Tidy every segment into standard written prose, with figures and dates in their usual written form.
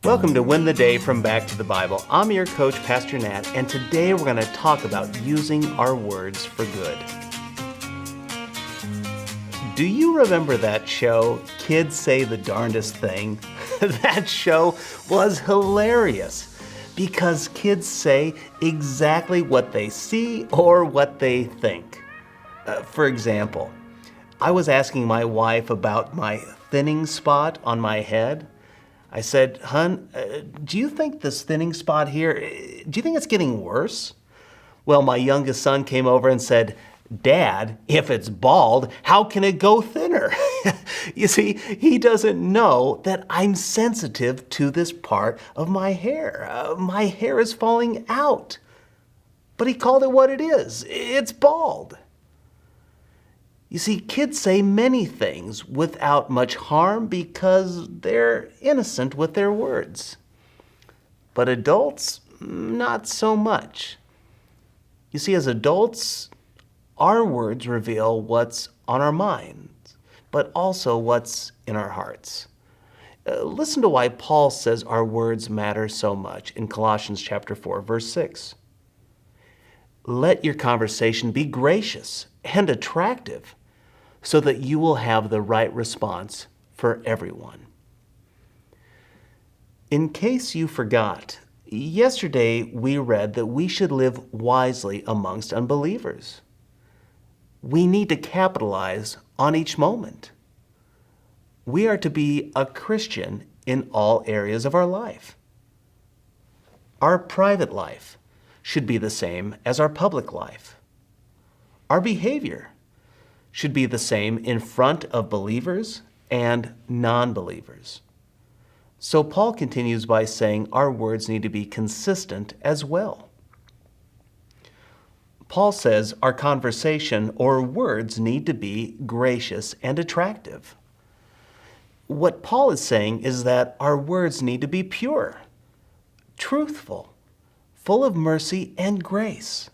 Welcome to Win the Day from Back to the Bible. I'm your coach, Pastor Nat, and today we're going to talk about using our words for good. Do you remember that show, Kids Say the Darndest Thing? That show was hilarious because kids say exactly what they see or what they think. For example, I was asking my wife about my thinning spot on my head. I said, "Hun, do you think this thinning spot here, do you think it's getting worse?" Well, my youngest son came over and said, "Dad, if it's bald, how can it go thinner?" You see, he doesn't know that I'm sensitive to this part of my hair. My hair is falling out. But he called it what it is. It's bald. You see, kids say many things without much harm because they're innocent with their words. But adults, not so much. You see, as adults, our words reveal what's on our minds, but also what's in our hearts. Listen to why Paul says our words matter so much in Colossians chapter 4, verse 6. Let your conversation be gracious and attractive, so that you will have the right response for everyone. In case you forgot, yesterday we read that we should live wisely amongst unbelievers. We need to capitalize on each moment. We are to be a Christian in all areas of our life. Our private life should be the same as our public life. Our behavior should be the same in front of believers and non-believers. So Paul continues by saying our words need to be consistent as well. Paul says our conversation or words need to be gracious and attractive. What Paul is saying is that our words need to be pure, truthful, full of mercy and grace.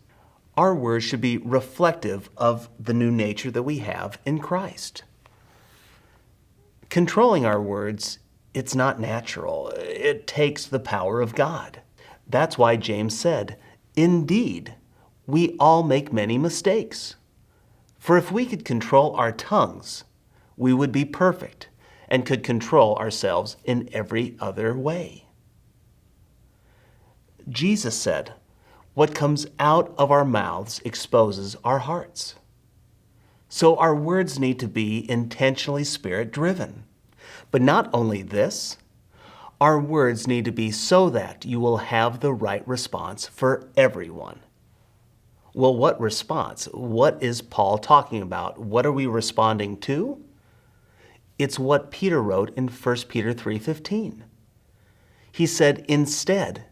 Our words should be reflective of the new nature that we have in Christ. Controlling our words, it's not natural. It takes the power of God. That's why James said, "Indeed, we all make many mistakes. For if we could control our tongues, we would be perfect and could control ourselves in every other way." Jesus said, "What comes out of our mouths exposes our hearts." So our words need to be intentionally Spirit-driven. But not only this, our words need to be so that you will have the right response for everyone. Well, what response? What is Paul talking about? What are we responding to? It's what Peter wrote in 1 Peter 3:15. He said, "Instead,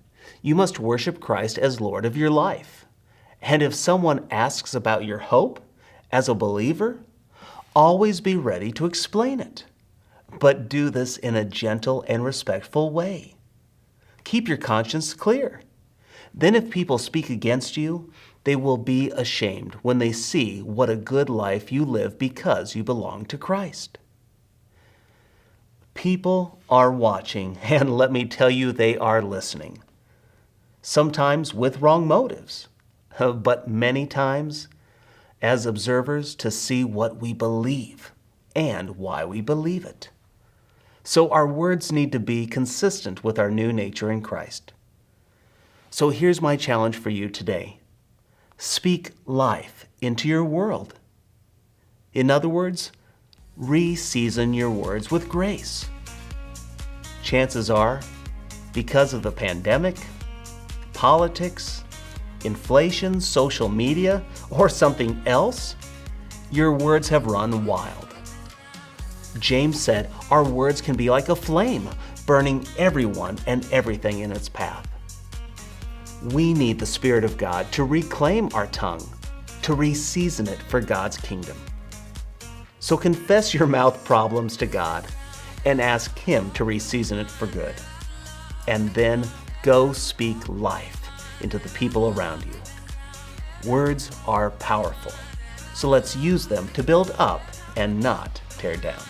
you must worship Christ as Lord of your life. And if someone asks about your hope as a believer, always be ready to explain it. But do this in a gentle and respectful way. Keep your conscience clear. Then if people speak against you, they will be ashamed when they see what a good life you live because you belong to Christ." People are watching, and let me tell you, they are listening. Sometimes with wrong motives, but many times as observers to see what we believe and why we believe it. So our words need to be consistent with our new nature in Christ. So here's my challenge for you today. Speak life into your world. In other words, re-season your words with grace. Chances are, because of the pandemic, politics, inflation, social media, or something else, your words have run wild. James said our words can be like a flame, burning everyone and everything in its path. We need the Spirit of God to reclaim our tongue, to re-season it for God's kingdom. So confess your mouth problems to God and ask Him to re-season it for good. And then go speak life into the people around you. Words are powerful, so let's use them to build up and not tear down.